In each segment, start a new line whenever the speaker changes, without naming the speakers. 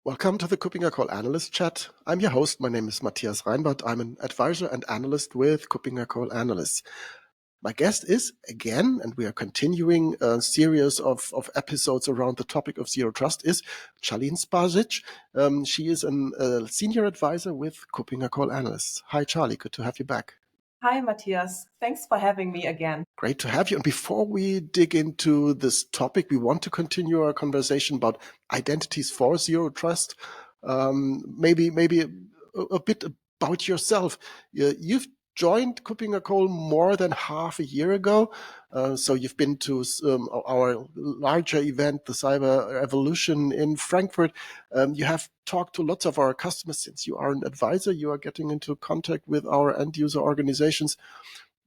Welcome to the KuppingerCole Analyst Chat. I'm your host. My name is Matthias Reinwarth. I'm an advisor and analyst with KuppingerCole Analysts. My guest is, again, and we are continuing a series of episodes around the topic of zero trust, is Charlene Spasic. She is a senior advisor with KuppingerCole Analysts. Hi, Charlie. Good to have you back.
Hi, Matthias. Thanks for having me again.
Great to have you. And before we dig into this topic, we want to continue our conversation about identities for zero trust. Maybe a bit about yourself. You've joined KuppingerCole more than half a year ago. So you've been to our larger event, the Cyber Evolution in Frankfurt. You have talked to lots of our customers. Since you are an advisor, you are getting into contact with our end user organizations.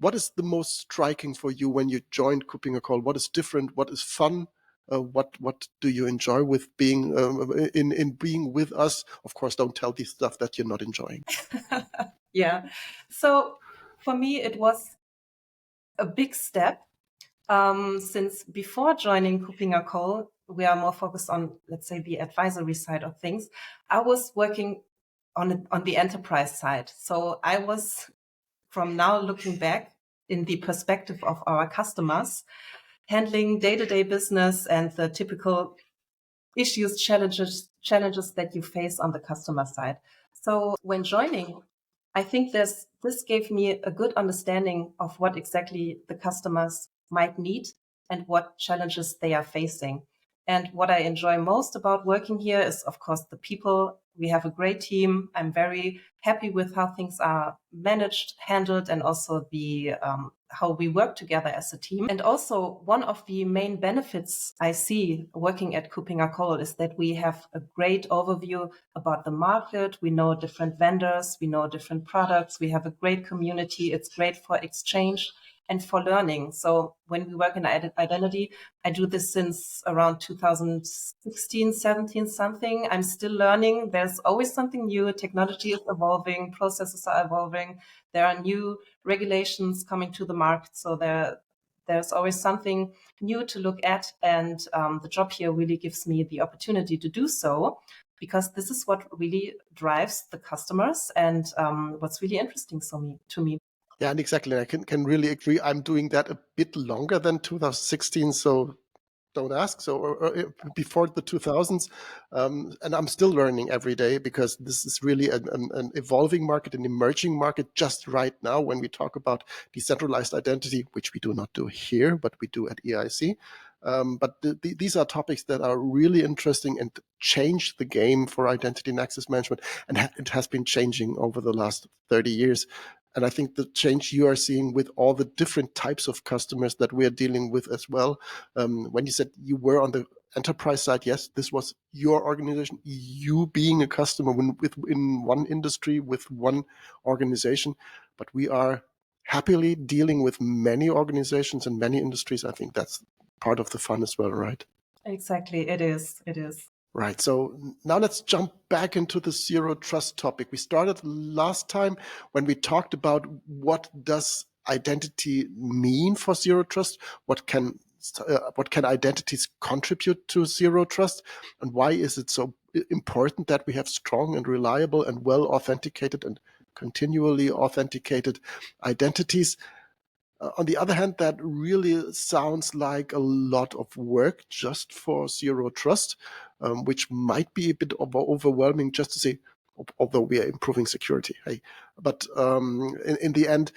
What is the most striking for you when you joined KuppingerCole? What is different? What is fun? What do you enjoy with being in being with us? Of course, don't tell the stuff that you're not enjoying.
Yeah. So for me, it was a big step. Since before joining KuppingerCole, we are more focused on, let's say, the advisory side of things. I was working on the enterprise side. So I was, from now looking back, in the perspective of our customers, handling day-to-day business and the typical issues, challenges that you face on the customer side. So when joining, I think this gave me a good understanding of what exactly the customers might need and what challenges they are facing. And what I enjoy most about working here is, of course, the people. We have a great team. I'm very happy with how things are managed, handled, and also the how we work together as a team. And also, one of the main benefits I see working at KuppingerCole is that we have a great overview about the market. We know different vendors, we know different products. We have a great community. It's great for exchange and for learning. So when we work in identity, I do this since around 2016, 17 something. I'm still learning. There's always something new. Technology is evolving. Processes are evolving. There are new regulations coming to the market. So there's always something new to look at. And the job here really gives me the opportunity to do so, because this is what really drives the customers and what's really interesting to me.
Yeah, and exactly. I can really agree. I'm doing that a bit longer than 2016, so don't ask. So before the 2000s, and I'm still learning every day, because this is really an evolving market, an emerging market just right now when we talk about decentralized identity, which we do not do here, but we do at EIC. But these are topics that are really interesting and change the game for identity and access management. And it has been changing over the last 30 years. And I think the change you are seeing with all the different types of customers that we are dealing with as well. When you said you were on the enterprise side, yes, this was your organization, you being a customer in one industry with one organization. But we are happily dealing with many organizations and many industries. I think that's part of the fun as well, right?
Exactly. It is.
Right. So now let's jump back into the zero trust topic. We started last time when we talked about what does identity mean for zero trust? What can identities contribute to zero trust? And why is it so important that we have strong and reliable and well authenticated and continually authenticated identities? On the other hand, that really sounds like a lot of work just for zero trust, which might be a bit overwhelming just to say, although we are improving security. Hey, but in the end,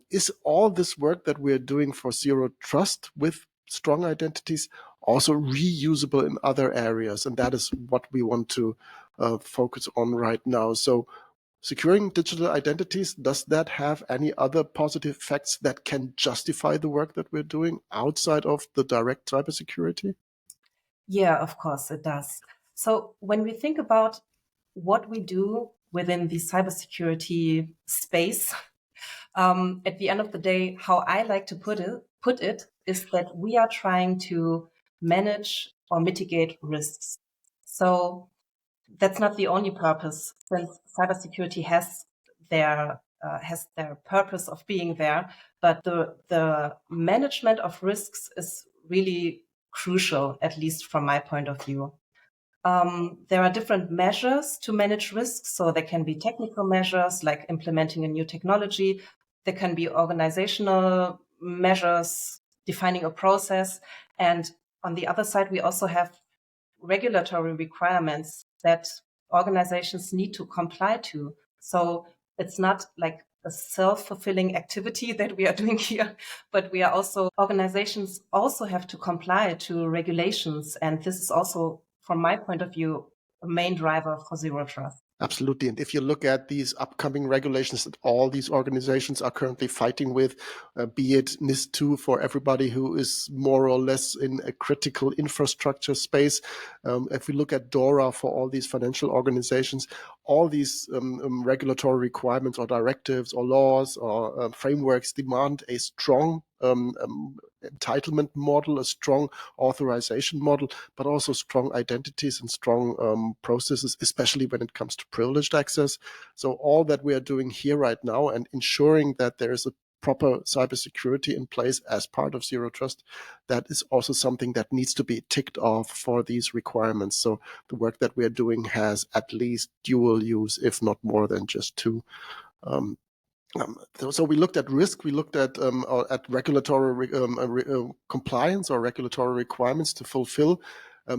is all this work that we're doing for zero trust with strong identities also reusable in other areas? And that is what we want to focus on right now. So securing digital identities, does that have any other positive effects that can justify the work that we're doing outside of the direct cybersecurity?
Yeah, of course it does. So when we think about what we do within the cybersecurity space, at the end of the day, how I like to put it is that we are trying to manage or mitigate risks. So that's not the only purpose, since cybersecurity has their purpose of being there, but the management of risks is really crucial, at least from my point of view. There are different measures to manage risks. So there can be technical measures like implementing a new technology. There can be organizational measures, defining a process. And on the other side, we also have regulatory requirements that organizations need to comply to. So it's not like a self-fulfilling activity that we are doing here, but organizations also have to comply to regulations. And this is also, from my point of view, a main driver for zero trust.
Absolutely. And if you look at these upcoming regulations that all these organizations are currently fighting with, be it NIS2 for everybody who is more or less in a critical infrastructure space, if we look at DORA for all these financial organizations, all these regulatory requirements or directives or laws or frameworks demand a strong entitlement model, a strong authorization model, but also strong identities and strong processes, especially when it comes to privileged access. So all that we are doing here right now and ensuring that there is a proper cybersecurity in place as part of zero trust, that is also something that needs to be ticked off for these requirements. So the work that we are doing has at least dual use, if not more than just two. So we looked at risk, we looked at regulatory compliance or regulatory requirements to fulfill.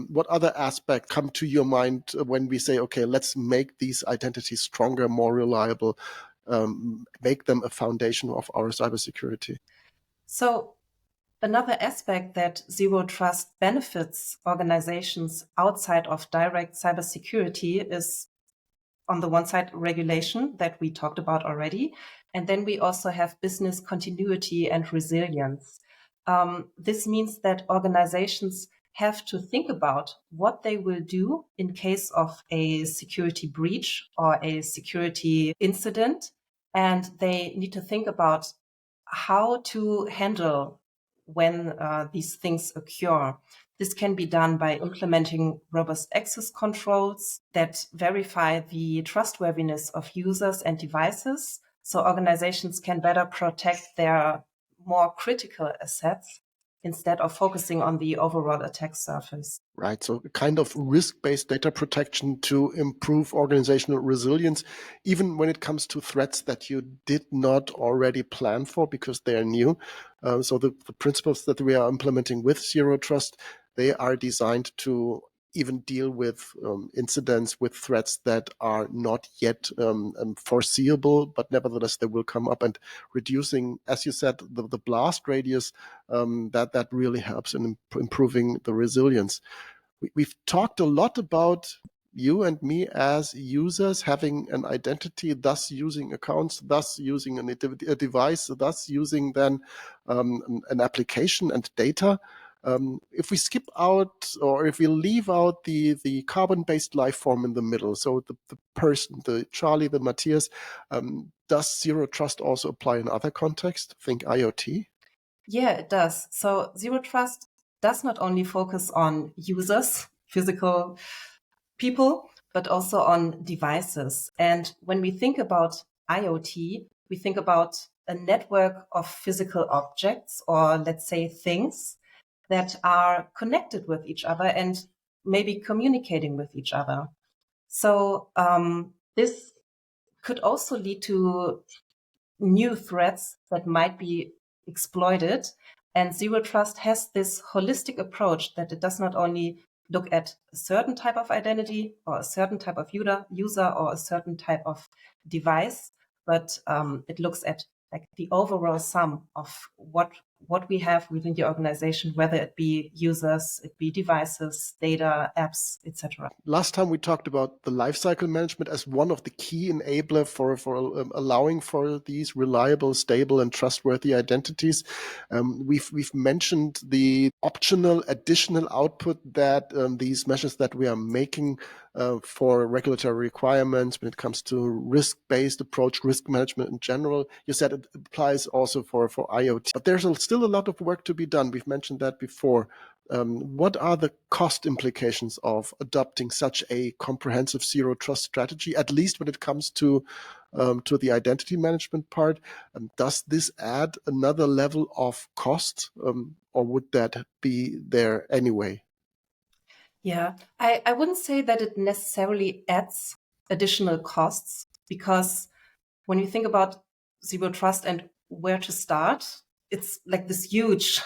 What other aspects come to your mind when we say, okay, let's make these identities stronger, more reliable, make them a foundation of our cybersecurity?
So another aspect that zero trust benefits organizations outside of direct cybersecurity is, on the one side, regulation that we talked about already. And then we also have business continuity and resilience. This means that organizations have to think about what they will do in case of a security breach or a security incident. And they need to think about how to handle when these things occur. This can be done by implementing robust access controls that verify the trustworthiness of users and devices, so organizations can better protect their more critical assets instead of focusing on the overall attack surface.
Right. So kind of risk-based data protection to improve organizational resilience, even when it comes to threats that you did not already plan for because they are new. So the principles that we are implementing with Zero Trust, they are designed to even deal with incidents, with threats that are not yet foreseeable, but nevertheless they will come up, and reducing, as you said, the blast radius, that really helps in improving the resilience. We've talked a lot about you and me as users having an identity, thus using accounts, thus using a device, thus using then an application and data. If we skip out, or if we leave out the carbon-based life form in the middle, so the person, the Charlie, the Matthias, does zero trust also apply in other contexts? Think IoT?
Yeah, it does. So zero trust does not only focus on users, physical people, but also on devices. And when we think about IoT, we think about a network of physical objects, or let's say things, that are connected with each other and maybe communicating with each other. So this could also lead to new threats that might be exploited. And zero trust has this holistic approach that it does not only look at a certain type of identity or a certain type of user or a certain type of device, but it looks at like the overall sum of what we have within the organization, whether it be users, it be devices, data, apps, etc.
Last time we talked about the lifecycle management as one of the key enabler for allowing for these reliable, stable, and trustworthy identities. We've mentioned the optional additional output that these measures that we are making for regulatory requirements when it comes to risk-based approach, risk management in general. You said it applies also for IoT, but there's still a lot of work to be done. We've mentioned that before. What are the cost implications of adopting such a comprehensive zero trust strategy, at least when it comes to the identity management part? Does this add another level of cost, or would that be there anyway?
Yeah, I wouldn't say that it necessarily adds additional costs, because when you think about zero trust and where to start, it's like this huge,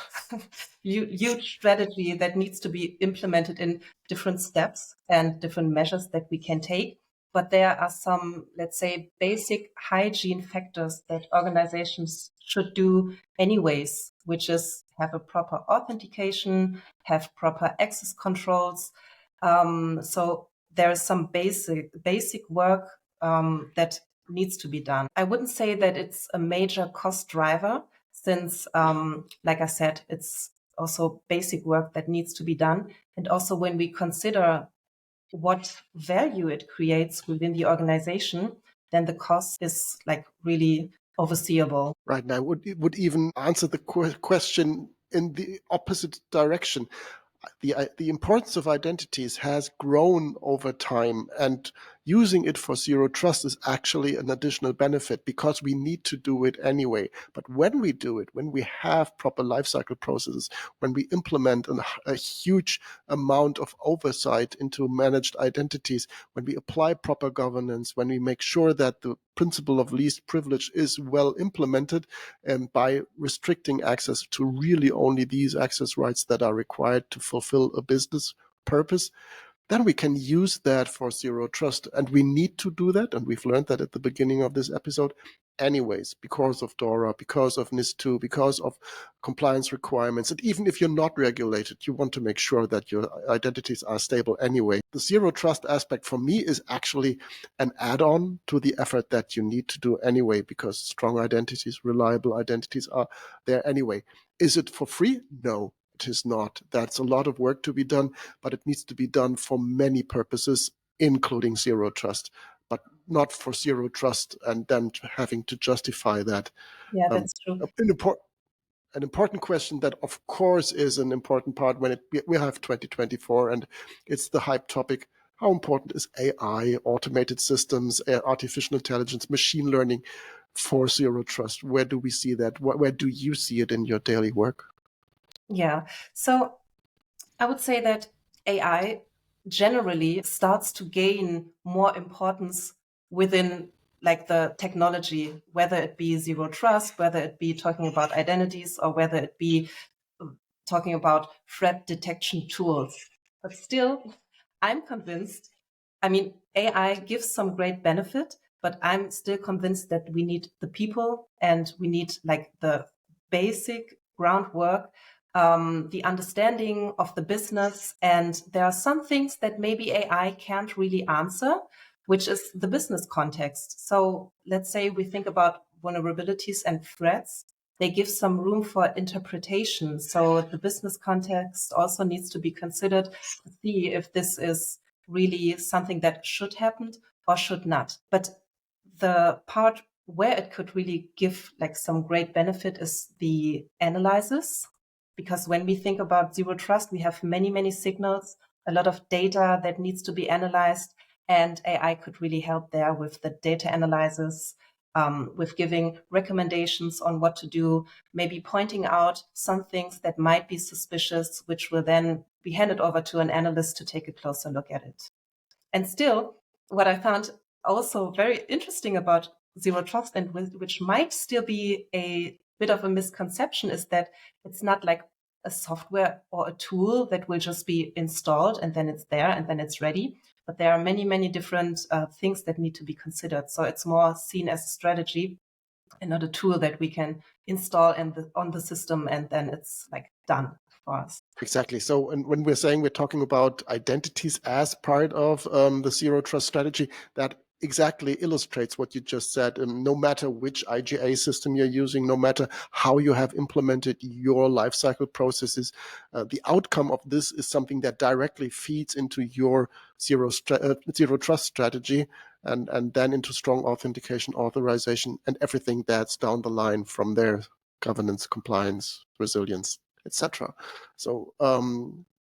huge strategy that needs to be implemented in different steps and different measures that we can take. But there are some, let's say, basic hygiene factors that organizations should do anyways, which is have a proper authentication, have proper access controls. So there is some basic work that needs to be done. I wouldn't say that it's a major cost driver, since, like I said, it's also basic work that needs to be done. And also when we consider what value it creates within the organization, then the cost is like really overseeable.
Right. And I would even answer the question in the opposite direction. The importance of identities has grown over time, and using it for zero trust is actually an additional benefit because we need to do it anyway. But when we do it, when we have proper lifecycle processes, when we implement a huge amount of oversight into managed identities, when we apply proper governance, when we make sure that the principle of least privilege is well implemented, and by restricting access to really only these access rights that are required to fulfill a business purpose, then we can use that for zero trust. And we need to do that. And we've learned that at the beginning of this episode anyways, because of DORA, because of NIS2, because of compliance requirements. And even if you're not regulated, you want to make sure that your identities are stable anyway. The zero trust aspect for me is actually an add-on to the effort that you need to do anyway, because strong identities, reliable identities are there anyway. Is it for free? No, it is not. That's a lot of work to be done, but it needs to be done for many purposes, including zero trust, but not for zero trust and then having to justify that.
Yeah,
Um,
that's true.
an important question that, of course, is an important part when we have 2024 and it's the hype topic. How important is AI, automated systems, artificial intelligence, machine learning for zero trust? Where do we see that? Where do you see it in your daily work?
Yeah. So I would say that AI generally starts to gain more importance within like the technology, whether it be zero trust, whether it be talking about identities, or whether it be talking about threat detection tools. But still, I'm convinced, I mean, AI gives some great benefit, but I'm still convinced that we need the people and we need like the basic groundwork, the understanding of the business. And there are some things that maybe AI can't really answer, which is the business context. So let's say we think about vulnerabilities and threats. They give some room for interpretation. So the business context also needs to be considered to see if this is really something that should happen or should not. But the part where it could really give like some great benefit is the analysis. Because when we think about zero trust, we have many, many signals, a lot of data that needs to be analyzed. And AI could really help there with the data analysis, with giving recommendations on what to do, maybe pointing out some things that might be suspicious, which will then be handed over to an analyst to take a closer look at it. And still, what I found also very interesting about zero trust, and which might still be a bit of a misconception, is that it's not like a software or a tool that will just be installed and then it's there and then it's ready. But there are many, many different things that need to be considered. So it's more seen as a strategy and not a tool that we can install on the system and then it's like done for us.
Exactly. So, and when we're saying we're talking about identities as part of the zero trust strategy, that exactly illustrates what you just said. No matter which IGA system you're using, no matter how you have implemented your lifecycle processes, the outcome of this is something that directly feeds into your zero trust strategy, and then into strong authentication, authorization, and everything that's down the line from there: governance, compliance, resilience, etc. So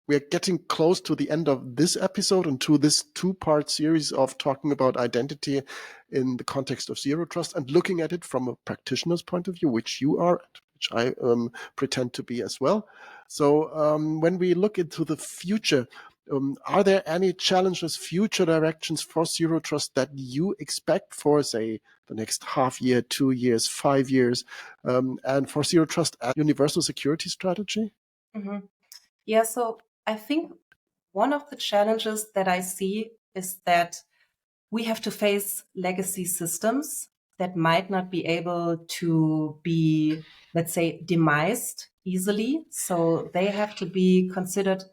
we are getting close to the end of this episode and to this two-part series of talking about identity in the context of zero trust and looking at it from a practitioner's point of view, which you are, which I pretend to be as well. So when we look into the future, Are there any challenges, future directions for Zero Trust that you expect for, say, the next half year, 2 years, 5 years, and for Zero Trust as universal security strategy?
Mm-hmm. Yeah, so I think one of the challenges that I see is that we have to face legacy systems that might not be able to be, let's say, demised easily. So they have to be considered,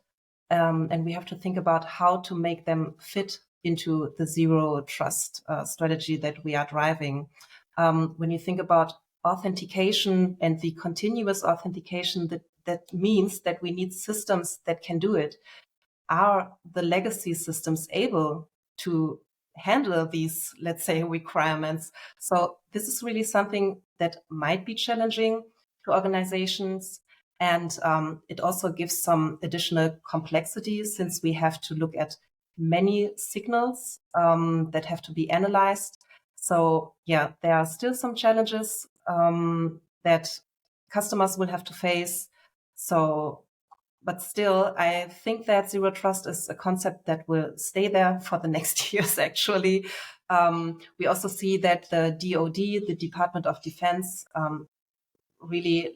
and we have to think about how to make them fit into the zero trust strategy that we are driving. When you think about authentication and the continuous authentication, that means that we need systems that can do it. Are the legacy systems able to handle these, let's say, requirements? So this is really something that might be challenging to organizations. And it also gives some additional complexity since we have to look at many signals that have to be analyzed. So yeah, there are still some challenges that customers will have to face. So but still, I think that zero trust is a concept that will stay there for the next years, actually. We also see that the DoD, the Department of Defense, really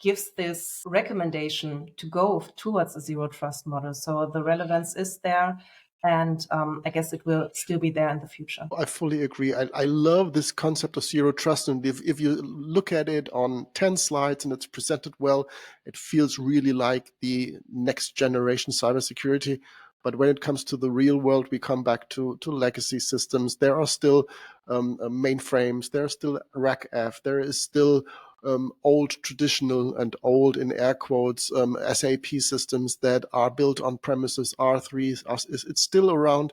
gives this recommendation to go towards a zero trust model. So the relevance is there. And I guess it will still be there in the future.
I fully agree. I love this concept of zero trust. And if you look at it on 10 slides and it's presented well, it feels really like the next generation cybersecurity. But when it comes to the real world, we come back to legacy systems. There are still mainframes. There are still RACF. There is still old traditional and old in air quotes SAP systems that are built on premises. R3 it's still around.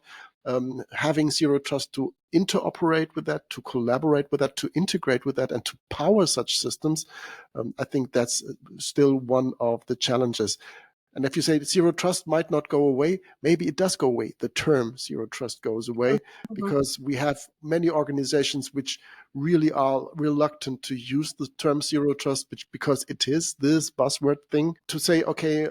Having zero trust to interoperate with that, to collaborate with that, to integrate with that, and to power such systems, I think that's still one of the challenges. And if you say zero trust might not go away, maybe it does go away. The term zero trust goes away because we have many organizations which really are reluctant to use the term zero trust because it is this buzzword thing. To say, okay,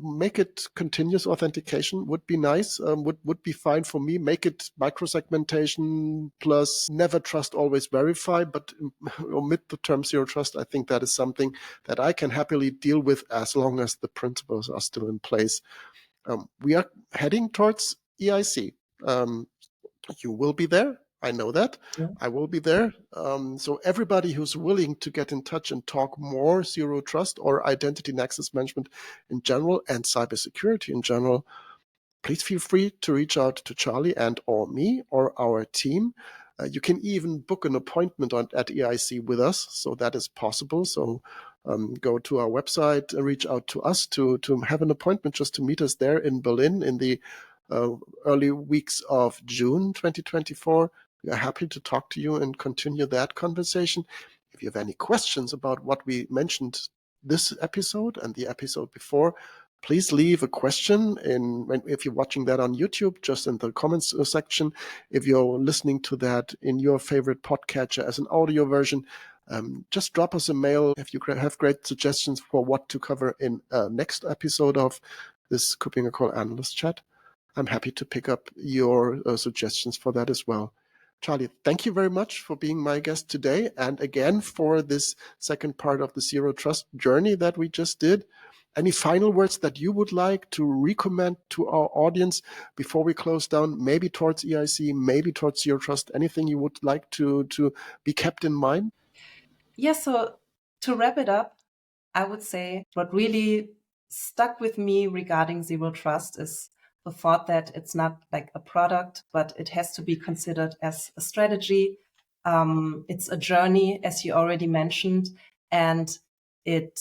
make it continuous authentication would be nice, would be fine for me. Make it microsegmentation plus never trust, always verify, but omit the term zero trust. I think that is something that I can happily deal with as long as the principles are still in place. We are heading towards EIC. You will be there. I know that. Yeah. I will be there. So everybody who's willing to get in touch and talk more zero trust or identity and access management in general and cybersecurity in general, please feel free to reach out to Charlie and or me or our team. You can even book an appointment at EIC with us, so that is possible. So go to our website, reach out to us to have an appointment just to meet us there in Berlin in the early weeks of June 2024. We are happy to talk to you and continue that conversation. If you have any questions about what we mentioned this episode and the episode before, please leave a question if you're watching that on YouTube, just in the comments section. If you're listening to that in your favorite podcatcher as an audio version, just drop us a mail if you have great suggestions for what to cover in next episode of this KuppingerCole Analyst Chat. I'm happy to pick up your suggestions for that as well. Charlie, thank you very much for being my guest today. And again, for this second part of the Zero Trust journey that we just did. Any final words that you would like to recommend to our audience before we close down, maybe towards EIC, maybe towards Zero Trust, anything you would like to be kept in mind?
Yeah, so to wrap it up, I would say what really stuck with me regarding Zero Trust is the thought that it's not like a product, but it has to be considered as a strategy. It's a journey, as you already mentioned, and it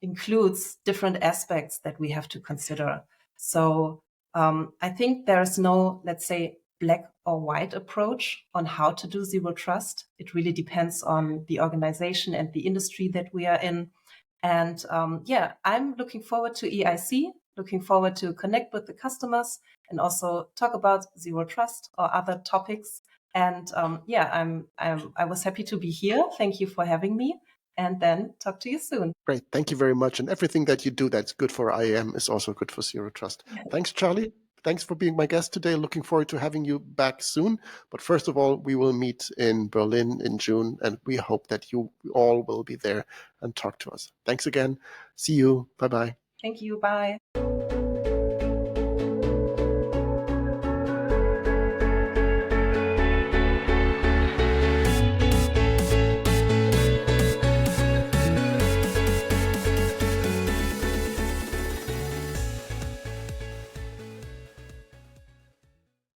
includes different aspects that we have to consider. So I think there's no, let's say, black or white approach on how to do zero trust. It really depends on the organization and the industry that we are in. And yeah, I'm looking forward to EIC, looking forward to connect with the customers and also talk about zero trust or other topics. And yeah, I was happy to be here. Thank you for having me. and then talk to you soon.
Great. Thank you very much. And everything that you do that's good for IAM is also good for Zero Trust. Thanks, Charlie. Thanks for being my guest today. Looking forward to having you back soon. But first of all, we will meet in Berlin in June, and we hope that you all will be there and talk to us. Thanks again. See you. Bye-bye.
Thank you. Bye.